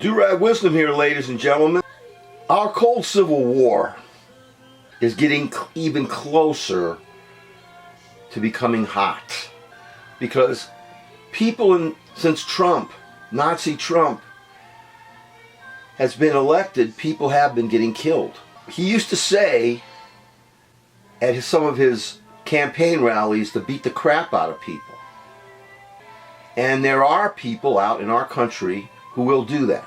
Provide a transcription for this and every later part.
Do-Rag Wisdom here, ladies and gentlemen. Our cold Civil War is getting even closer to becoming hot. Because since Trump, Nazi Trump, has been elected, people have been getting killed. He used to say at some of his campaign rallies to beat the crap out of people. And there are people out in our country who will do that.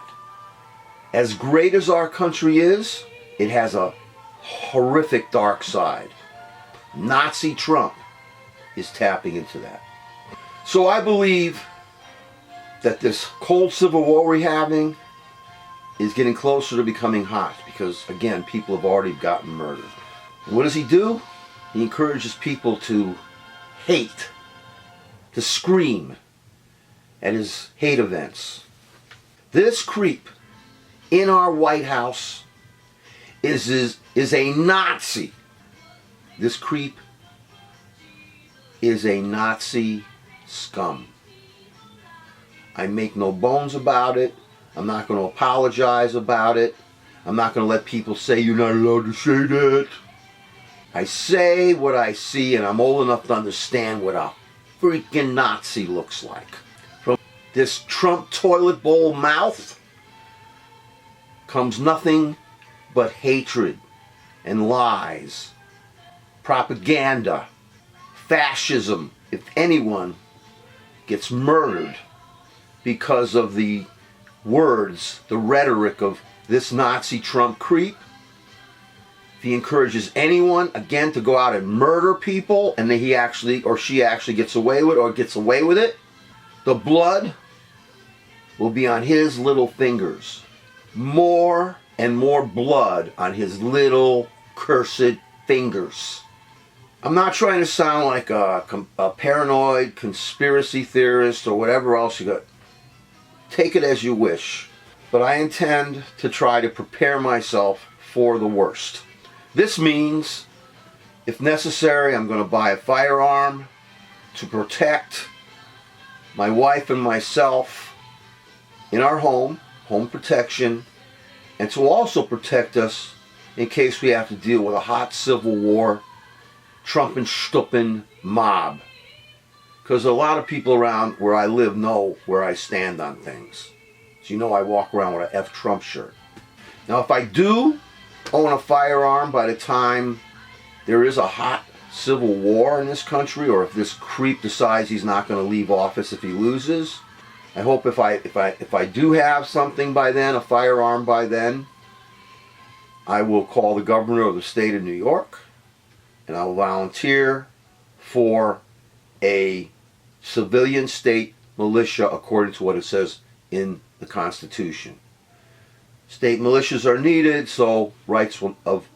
As great as our country is, it has a horrific dark side. Nazi Trump is tapping into that. So I believe that this cold Civil War we're having is getting closer to becoming hot because, again, people have already gotten murdered. And what does he do? He encourages people to hate, to scream at his hate events. This creep in our White House is a Nazi. This creep is a Nazi scum. I make no bones about it. I'm not going to apologize about it. I'm not going to let people say you're not allowed to say that. I say what I see, and I'm old enough to understand what a freaking Nazi looks like. From this Trump toilet bowl mouth comes nothing but hatred and lies, propaganda, fascism. If anyone gets murdered because of the words, the rhetoric of this Nazi Trump creep, if he encourages anyone, again, to go out and murder people, and then he actually or she actually gets away with it, the blood will be on his little fingers. More and more blood on his little cursed fingers. I'm not trying to sound like a paranoid conspiracy theorist or whatever else you got. Take it as you wish. But I intend to try to prepare myself for the worst. This means, if necessary, I'm going to buy a firearm to protect my wife and myself in our home protection, and to also protect us in case we have to deal with a hot civil war, Trump and Stuppen mob. Because a lot of people around where I live know where I stand on things. So you know I walk around with a F Trump shirt. Now if I do own a firearm by the time there is a hot civil war in this country, or if this creep decides he's not going to leave office if he loses, I hope if I do have something by then, a firearm by then, I will call the governor of the state of New York, and I will volunteer for a civilian state militia according to what it says in the Constitution. State militias are needed so rights of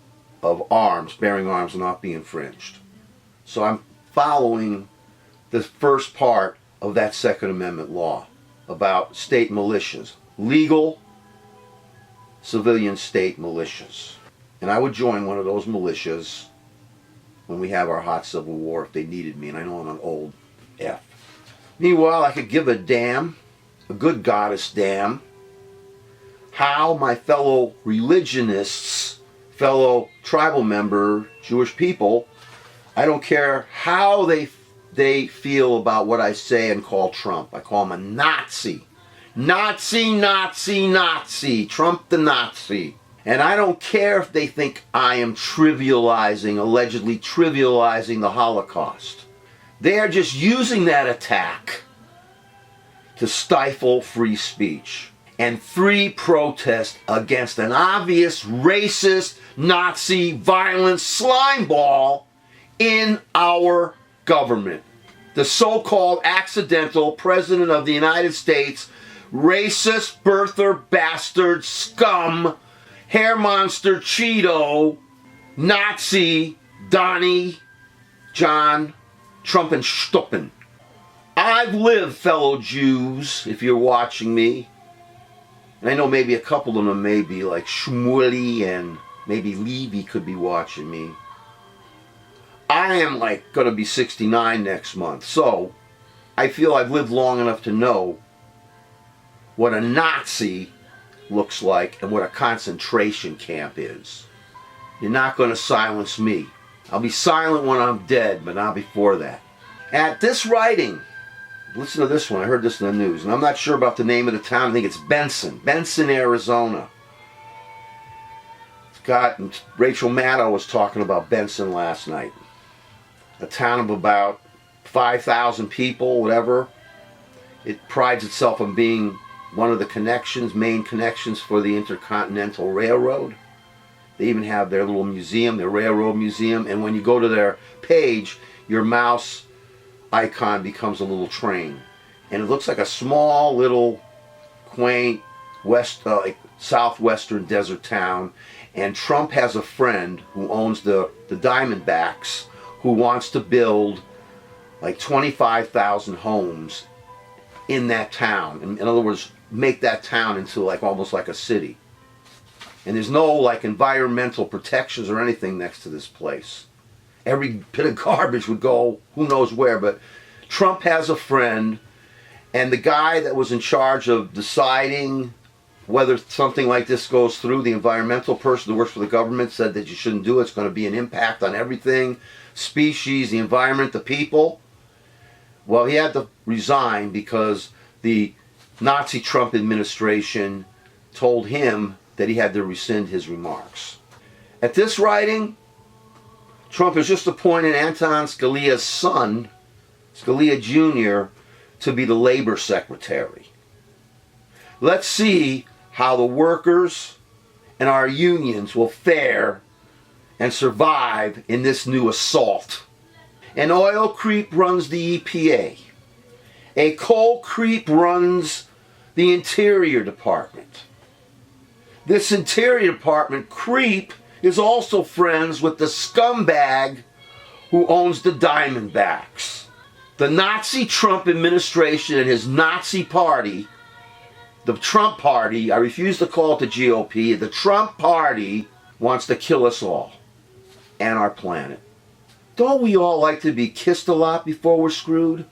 arms, bearing arms, will not be infringed. So I'm following the first part of that Second Amendment law about state militias, legal civilian state militias. And I would join one of those militias when we have our hot civil war if they needed me, and I know I'm an old F. Meanwhile, I could give a damn, a good goddess damn, how my fellow religionists, fellow tribal member, Jewish people, I don't care how they feel about what I say and call Trump. I call him a Nazi. Nazi, Nazi, Nazi. Trump the Nazi. And I don't care if they think I am allegedly trivializing the Holocaust. They are just using that attack to stifle free speech and free protest against an obvious racist, Nazi, violent slimeball in our government. The so-called accidental President of the United States, racist, birther, bastard, scum, hair monster, Cheeto, Nazi, Donnie, John, Trump and Stuppen. I've lived, fellow Jews, if you're watching me, and I know maybe a couple of them may be, like Shmuley and maybe Levy could be watching me. I am going to be 69 next month, so I feel I've lived long enough to know what a Nazi looks like and what a concentration camp is. You're not going to silence me. I'll be silent when I'm dead, but not before that. At this writing, listen to this one. I heard this in the news, and I'm not sure about the name of the town. I think it's Benson, Arizona. Rachel Maddow was talking about Benson last night. A town of about 5,000 people, whatever. It prides itself on being one of the main connections for the Intercontinental Railroad. They even have their little museum, their railroad museum, and when you go to their page, your mouse icon becomes a little train. And it looks like a small little quaint southwestern desert town. And Trump has a friend who owns the Diamondbacks who wants to build like 25,000 homes in that town. In other words, make that town into like almost like a city. And there's no like environmental protections or anything next to this place. Every bit of garbage would go who knows where, but Trump has a friend, and the guy that was in charge of deciding whether something like this goes through, the environmental person who works for the government, said that you shouldn't do it. It's going to be an impact on everything, species, the environment, the people. Well, he had to resign because the Nazi Trump administration told him that he had to rescind his remarks. At this writing, Trump has just appointed Anton Scalia's son, Scalia Jr., to be the labor secretary. Let's see how the workers and our unions will fare and survive in this new assault. An oil creep runs the EPA. A coal creep runs the Interior Department. This Interior Department creep is also friends with the scumbag who owns the Diamondbacks. The Nazi Trump administration and his Nazi party, the Trump party, I refuse to call it the GOP, the Trump party wants to kill us all and our planet. Don't we all like to be kissed a lot before we're screwed?